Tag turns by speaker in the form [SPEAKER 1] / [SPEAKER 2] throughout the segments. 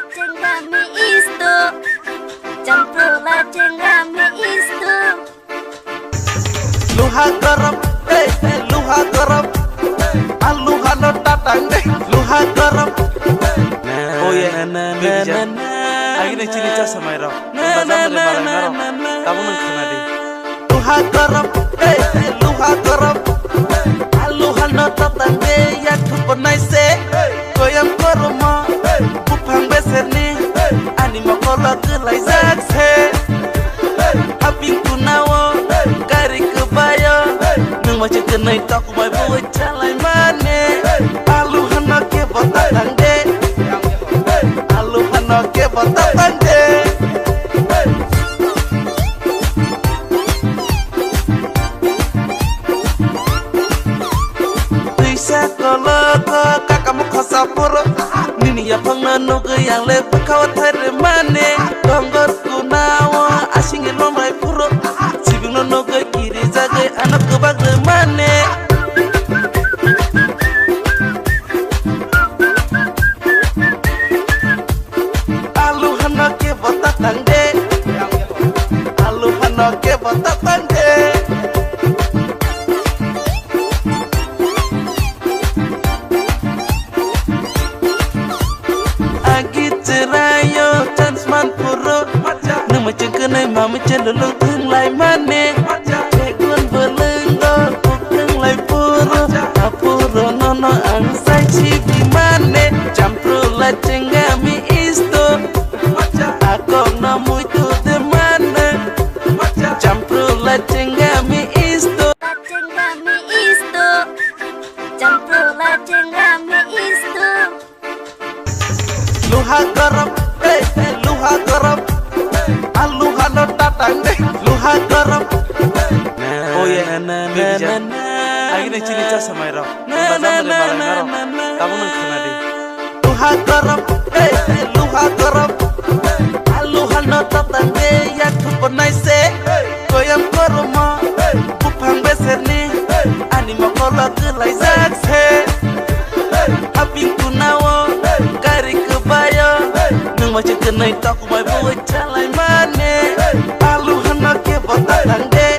[SPEAKER 1] Cengkami isto, campulah cengkami isto.
[SPEAKER 2] Luha garam, luha garam, aluha no tatang deh, luha garam.
[SPEAKER 3] Oh ya, bebijan. Akhirnya cerita sama Ero. Bazar dari Malang Ero. Kamu nengkena deh.
[SPEAKER 2] Luha garam, luha garam, aluha no tatang deh, ya kupenai se, goyang koroma, kupang beser nih, anima kolak gelai zakse, aping kunawo, kari kebaya, nung macam kenai tak kumai buat calai mane, aluha no ke botatang deh, aluha no ke botatang deh. Koloko kakamu kosapuro nini ya pangano yang lepas kau teremane donggor kunawa asingin lomai puro sibing nono ke kiri zagai anak kebag lemane aluhan no ke botatang de aluhan no ke botatang de. Macam kenai mama cenderung tenglai mane, cekun belenggo tenglai puro, apuro nono angsai cibi mane, campur la cenggami isto, akong namu itu demane, campur la cenggami isto.
[SPEAKER 1] Cengkami isto, campulah cengkami isto.
[SPEAKER 2] Luha garam, luha garam. Aluha no tatang deh, luha garam.
[SPEAKER 3] Oh ya, bebijan. Akhirnya cerita sama Ero. Bazar dari Malang Ero. Kamu nengkena deh.
[SPEAKER 2] Luha garam, luha garam. Aluha no tatang deh, ya kupenai se, goyang koroma, kupang beser nih, anima kolak gelai zakse, aping kunawo, kari kebaya, nung macam kenai tak kumai buat calai mane, aluha no ke botatang deh,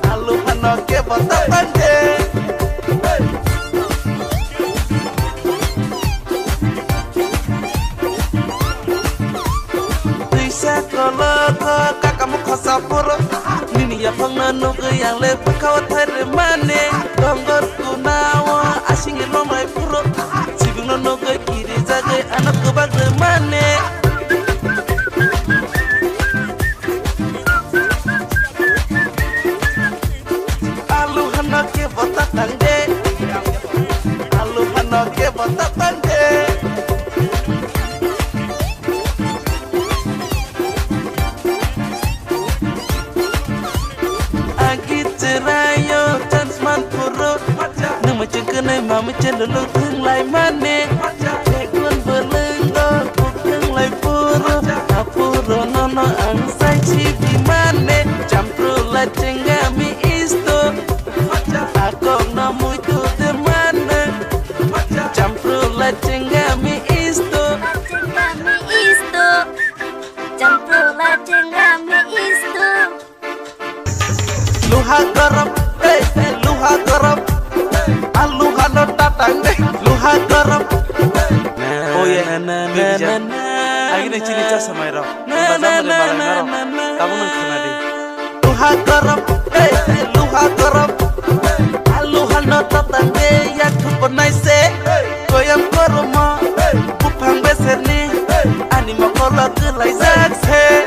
[SPEAKER 2] aluha no ke botatang deh. Bisa koloko kakamu kosapuro nini ya pangano yang lepas kau teremane donggor kunawa asingin lomai puro sibing nono ke kiri zagai anak kebag lemane aluhan no ke botatang deh aluhan no ke botatang deh. Macam kenai mama cenderung tenglai mane, cekun belenggo tenglai puro, apuro nono angsai cibi mane, campur la cenggami isto, akong namu itu demane, campur la cenggami isto.
[SPEAKER 1] Cengkami isto, campulah cengkami isto.
[SPEAKER 2] Luha garam, luha garam. Aluha no tatang deh, luha garam.
[SPEAKER 3] Oh ya, bebijan. Akhirnya cerita sama Ero. Bazar dari Malang Ero. Kamu nengkena deh.
[SPEAKER 2] Luha garam, luha garam. Aluha no tatang deh, ya kupenai se, goyang koroma, kupang beser nih, anima kolak gelai zakse,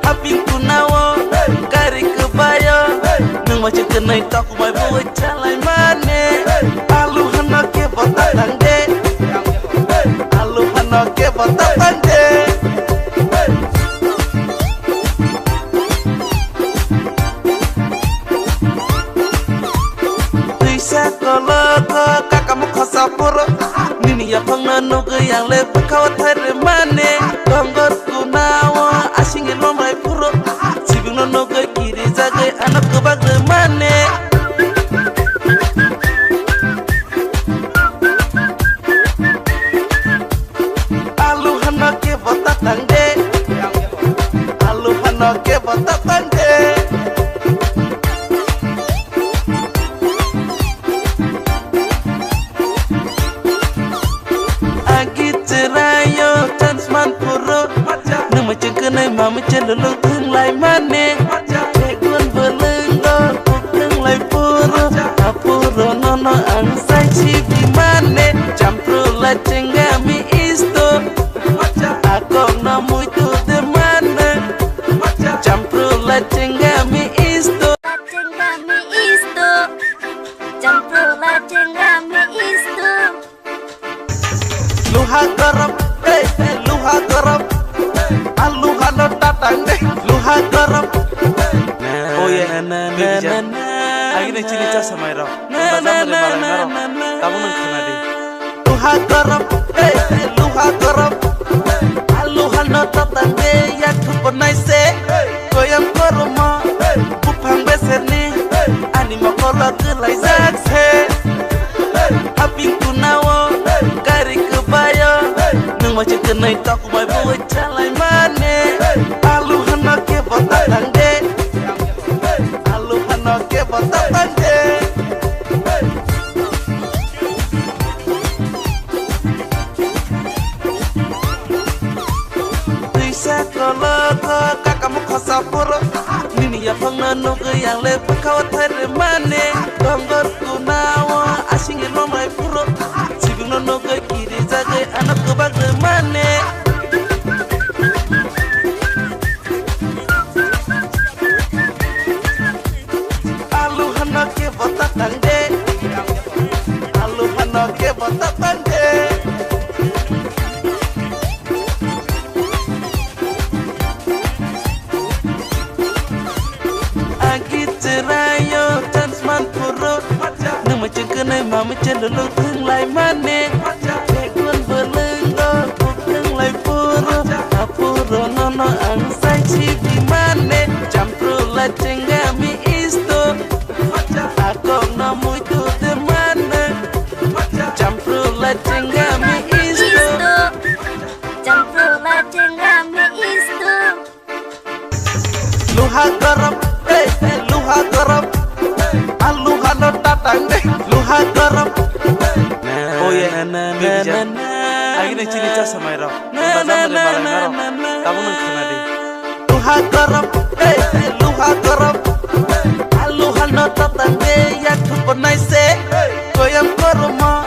[SPEAKER 2] aping kunawo, kari kebaya, nung macam kenai tak kumai buat calai mane, aluha no ke botatang deh, aluha no ke botatang deh. Bisa koloko kakamu kosapuro nini ya pangano yang lepas kau teremane donggor kunawa asingin lomai puro sibing nono ke kiri zagai anak kebag lemane botatang de alu hano ke botatang de agi cerayo transman puro nung macam kenai mama cenderung tung lai mane tegun belenggo tung lai puro apuro nono angsai cibi mane campur la cenggami isto akong na muito de mane campur la cenggami isto
[SPEAKER 1] campur la cenggami isto
[SPEAKER 2] luha garap luha garap alu hano tatang deh luha garap
[SPEAKER 3] oh ya begitu akhirnya cerita sama Iro bazar dari Malang kamu nang kena deh
[SPEAKER 2] luha garap alu hano tatang deh ya kuponai se goyam koroma bupang beser ni anima kola kelai zakse aping kunawo kari kebayo nung macam kenai tak mai buat calai mane alu hano ke botatang de alu hano ke botatang de bisa kalau kakakmu khosapuro nini ya pangano ke yang lepas kau teremane donggor kunawa asing nomai puro sibing nono ke kiri jaga anak ke bagaimana alu hano ke botatang de alu hano ke botatang de agi cerayo transman puro nung macam kenai mama cenderung tung lai mane tegun belenggo tung lai puro apuro nono angsai cibi mane campur la cenggami isto akong na muito de mane campur la cenggami isto
[SPEAKER 1] campur la cenggami isto
[SPEAKER 2] luha garap alu hano tatang deh luha garap
[SPEAKER 3] oh ya begitu akhirnya cerita sama Iro bazar dari Malang kamu nang kena deh
[SPEAKER 2] luha garap alu hano tatang deh ya kuponai se goyam koroma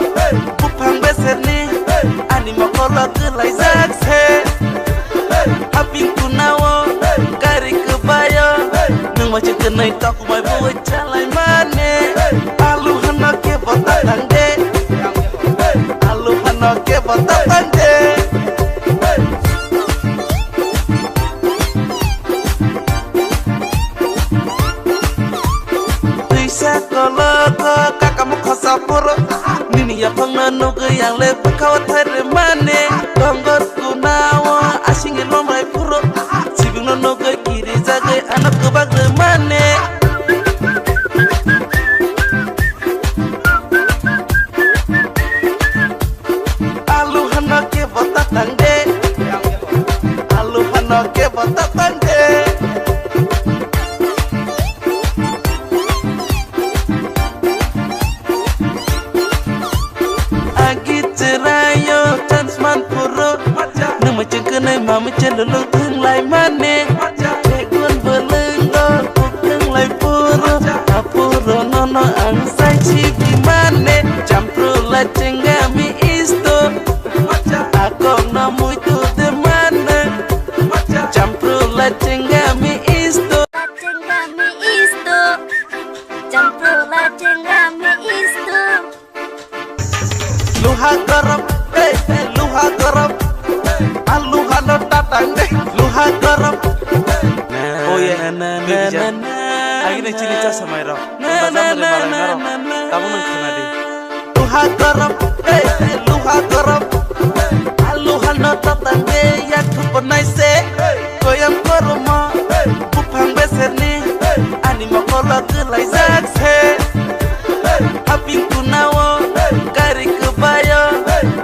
[SPEAKER 2] bupang beser ni anima kola kelai zakse aping kunawo kari kebayo nung macam kenai tak mai buat calai mane alu hano ke botatang de alu hano ke botatang de bisa kalau kakakmu khosapuro nini ya pangano ke yang lepas kau teremane donggor kunawa asing nomai puro sibing nono ke kiri jaga anak ke bagaimana alu hano ke botatang de alu hano ke botatang de agi cerayo transman puro nung macam kenai mama cenderung tung lai mane tegun belenggo tung lai puro apuro nono angsai cibi mane campur la cenggami isto akong na muito de mane campur la cenggami isto
[SPEAKER 1] campur la cenggami isto
[SPEAKER 2] luha garap alu hano tatang deh luha garap
[SPEAKER 3] oh ya begitu akhirnya cerita sama Iro bazar dari Malang kamu nang kena deh
[SPEAKER 2] luha garap alu hano tatang deh ya kuponai se goyam koroma bupang beser ni anima kola kelai zakse aping kunawo kari kebayo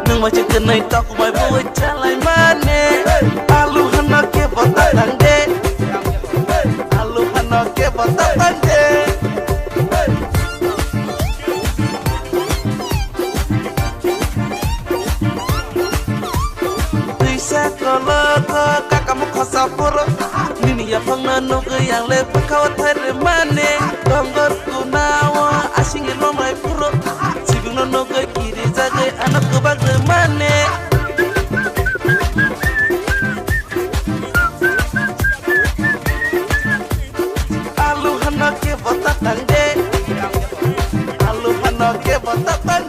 [SPEAKER 2] nung macam kenai tak mai buat calai mane saporo nini ya pangna no ke yang le pakawa thare mane dongor kunawa asinge no mai puro sibino no ke kiri jage anak ke bagre mane alu hana ke bota tande alu hana ke bota tande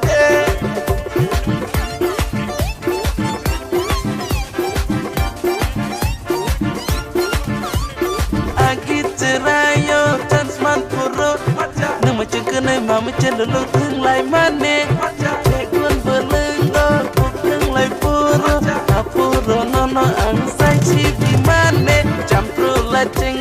[SPEAKER 2] này mà mới trên đường thương lại mane chạy quân vừa lưng đó cuộc thương lại puro nó ăn say chi vì mane chăm pro là chinh